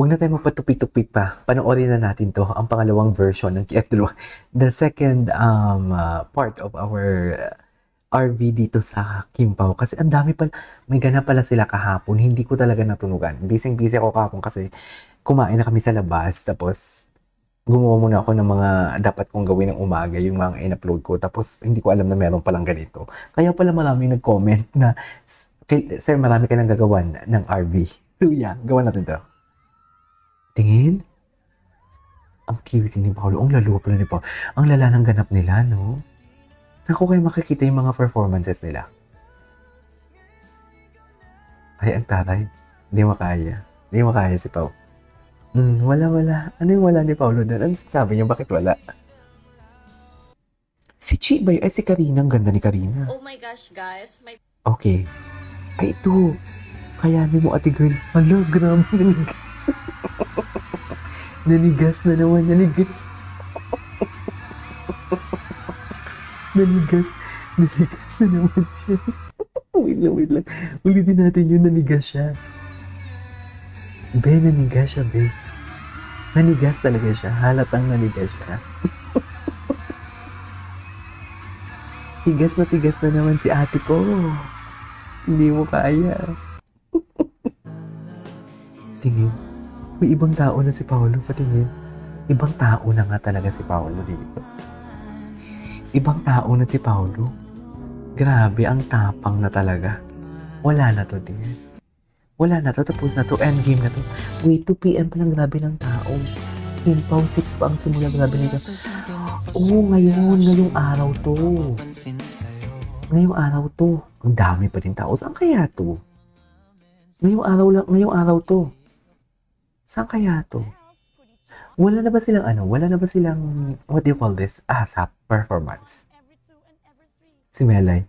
Huwag na tayo magpatupi-tupi pa. Panoorin na natin 'to, ang pangalawang version ng Kietro. The second, part of our RV dito sa Kimpaw. Kasi ang dami pala, may ganap pala sila kahapon. Hindi ko talaga natunugan. Bising-busy ako kahapon kasi kumain na kami sa labas. Tapos, gumawa muna ako ng mga dapat kong gawin ng umaga, yung mga in-upload ko. Tapos, hindi ko alam na meron palang ganito. Kaya pala maraming nag-comment na, Sir, marami ka nang gagawan ng RV. So, yeah, gawa natin 'to. Tingin? Ang cute ni Paolo. Ang lalo pala ni Paolo. Ang lala ng ganap nila, no? Saan ko kayo makikita yung mga performances nila? Ay, ang taray. Hindi makaya. Hindi makaya si Pao. Wala. Ano yung wala ni Paolo doon? Ano sabi niya? Bakit wala? Si Chi ba yun? Ay, si Karina. Ang ganda ni Karina. Oh my gosh, guys. My Okay. Ay, ito. Kayanin mo, ate girl. Hala, grabe. Nanigas. Nanigas na naman. Nanigas. Nanigas na naman siya. Wait lang. Ulitin natin yung nanigas siya. Be, nanigas siya, be. Nanigas talaga siya. Halatang nanigas siya. Tigas na naman si ate ko. Hindi mo kaya. Tingin. May ibang tao na si Paolo. Patingin. Ibang tao na nga talaga si Paolo dito. Ibang tao na si Paolo. Grabe, ang tapang na talaga. Wala na to, dear. Wala na to, tapos na to, endgame na to. Wait, 2 p.m. pa lang, grabe ng tao. Kimpaw, 6 pa ang simula, grabe nito. Oo, ngayong araw to. Ngayong araw to. Ang dami pa din tao. Saan kaya to? Ngayong araw to. Saan kaya to? Wala na ba silang, what do you call this? ASAP performance. Si Melay.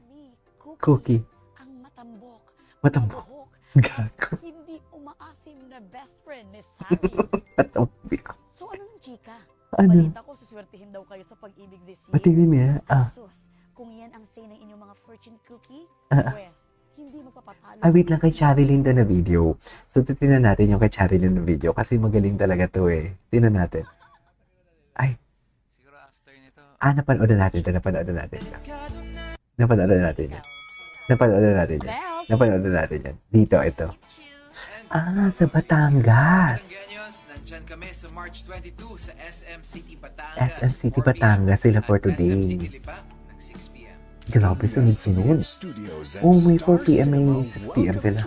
Cookie. ang matambok. Matambok. Buhok, Gago. hindi umaasim na best friend ni Sally. Matambok. So ano ng chika? Ano? Balita ko, suswertihin daw kayo sa pag-ibig this year. Patingin niya. Sus, kung yan ang say ng inyong mga fortune cookie, Ah. pues, hindi magpapatalo. Wait lang, kay Charilyn to na video. So, titignan natin yung kay Charilyn na video kasi magaling talaga to eh. Tingnan natin. Ay, Siguro after nito, napanood na natin ito. Napanood na natin yan. Napanood na natin yan. Dito, ito. Sa Batangas. Ganyos, nandyan kami sa March 22 sa SM City Batangas. SM City Batangas sila for At SM today. City Lipa, ng 6 p.m. Grabe, sunod-sunod. Oh, may 4 p.m. may 6 p.m. sila.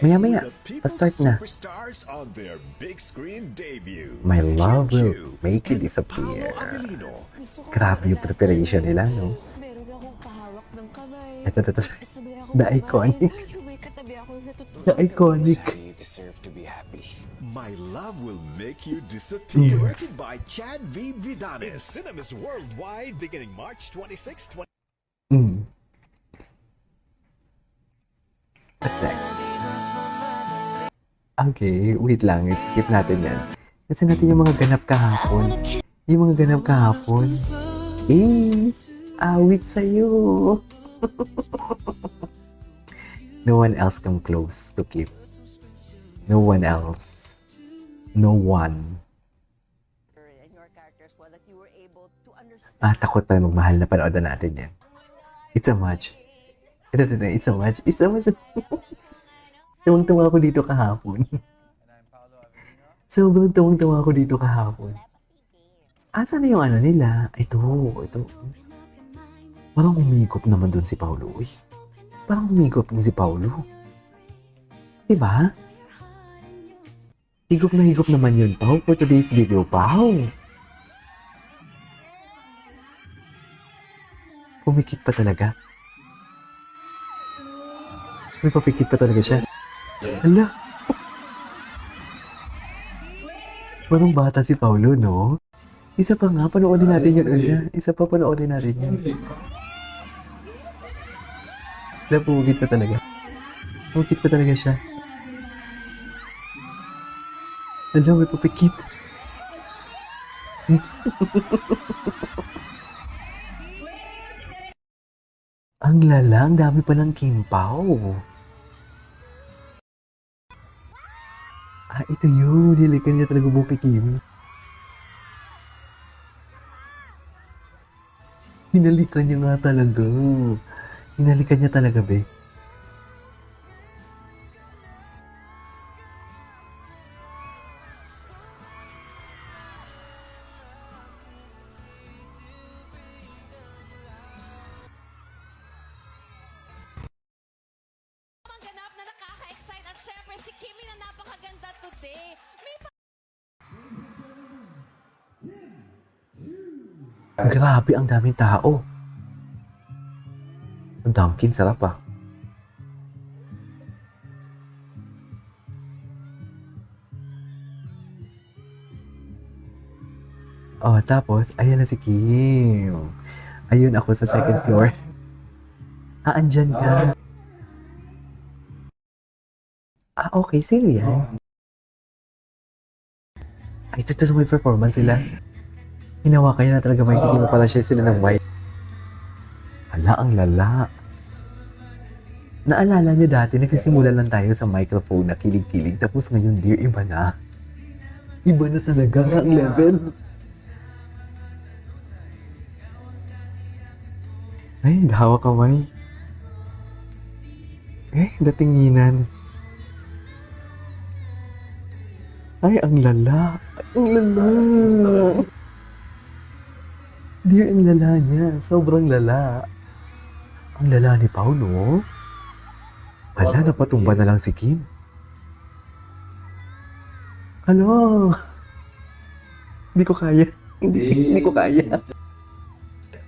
Maya-maya, pa-start na. My love will make you disappear. Grabe yung preparation nila, no? Meron akong kahawak ng kamay. Ito. Sabay ako The iconic. May katabi ako natutulog. The iconic. You deserve to be happy. My Love Will Make You Disappear. Directed by Chad V. Vidanes. In cinemas worldwide beginning March 26, 20. What's next? Okay, wait lang. Skip natin yan. Kasi natin yung mga ganap kahapon. Yung mga ganap kahapon. Awit sa'yo. No one else come close to keep. No one else. No one. And your characters well that you were able to understand. Takot pa magmahal na panood na natin yan. It's a match. It's a match. Tuwang-tuwa ako dito kahapon. Sobrang tuwang-tuwa ako dito kahapon. Asan na yung ano nila? Ito. Parang humigop naman dun si Paulo. Uy. Parang humigop din si Paulo. Diba? Higop na higop naman yun, Pao, for today's video, Pao. Pumikit pa talaga. May papikit pa talaga siya. Hala. Parang bata si Paulo, no? Isa pa nga, panoodin natin yun. Panoodin natin yun. Hala, pumikit pa talaga. Pumikit pa talaga siya. Hala, may papikit. Ang lala, ang dami pa ng kimpaw. ito yun. Hilikan niya talaga buhok kay Kimi. Hinalikan niya nga talaga. Hinalikan niya talaga, be. Ang ganap na nakaka-excite at syempre si Kimi na napakaganda today. May Grabe, ang daming tao. Ang Dunkin, sarap ah. Oh, tapos, ayan na si Kim. Ayun ako sa second floor. Ah, andyan ka. Ah, okay. Sino yan? Ay, ito may performance sila. Hinawakan niya na talaga may tingin mo pala siya sila ng white. Hala, ang lala. Naalala niyo dati, nagsisimula lang tayo sa microphone na kilig-kilig. Tapos ngayon, dear, iba na. Iba na talaga ang level. Ay, hawak kamay. Eh, datinginan. Ay, ang lala. Ang lala. Dear, ang lala niya. Sobrang lala. Ang lala ni Paulo. Hala, napatumba na lang si Kim. Ano? Hindi ko kaya. Hindi ko kaya.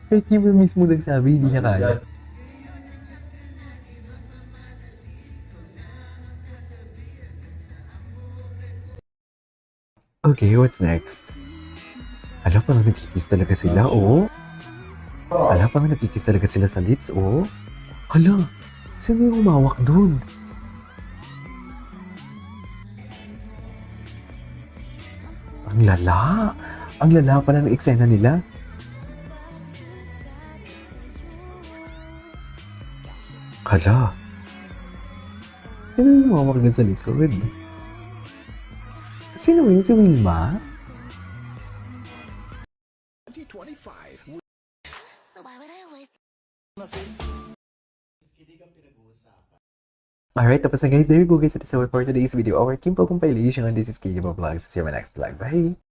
Kay Kim na mismo nagsabi, hindi niya kaya. Okay, what's next? Ala, parang nagkikiss talaga sila, oh. Ala, parang nagkikiss talaga sila sa lips, oh. Hala, sino yung umawak dun? Ang lala. Ang lala pala ng eksena nila. Hala. Sino yung umawak dun sa likod? Sino yun? Si Wilma? 2025. Alright, tapos na guys. There you go guys. That's all for today's video. Our Kimpo compilation. This is Kimpo Vlogs. See you in my next vlog. Bye!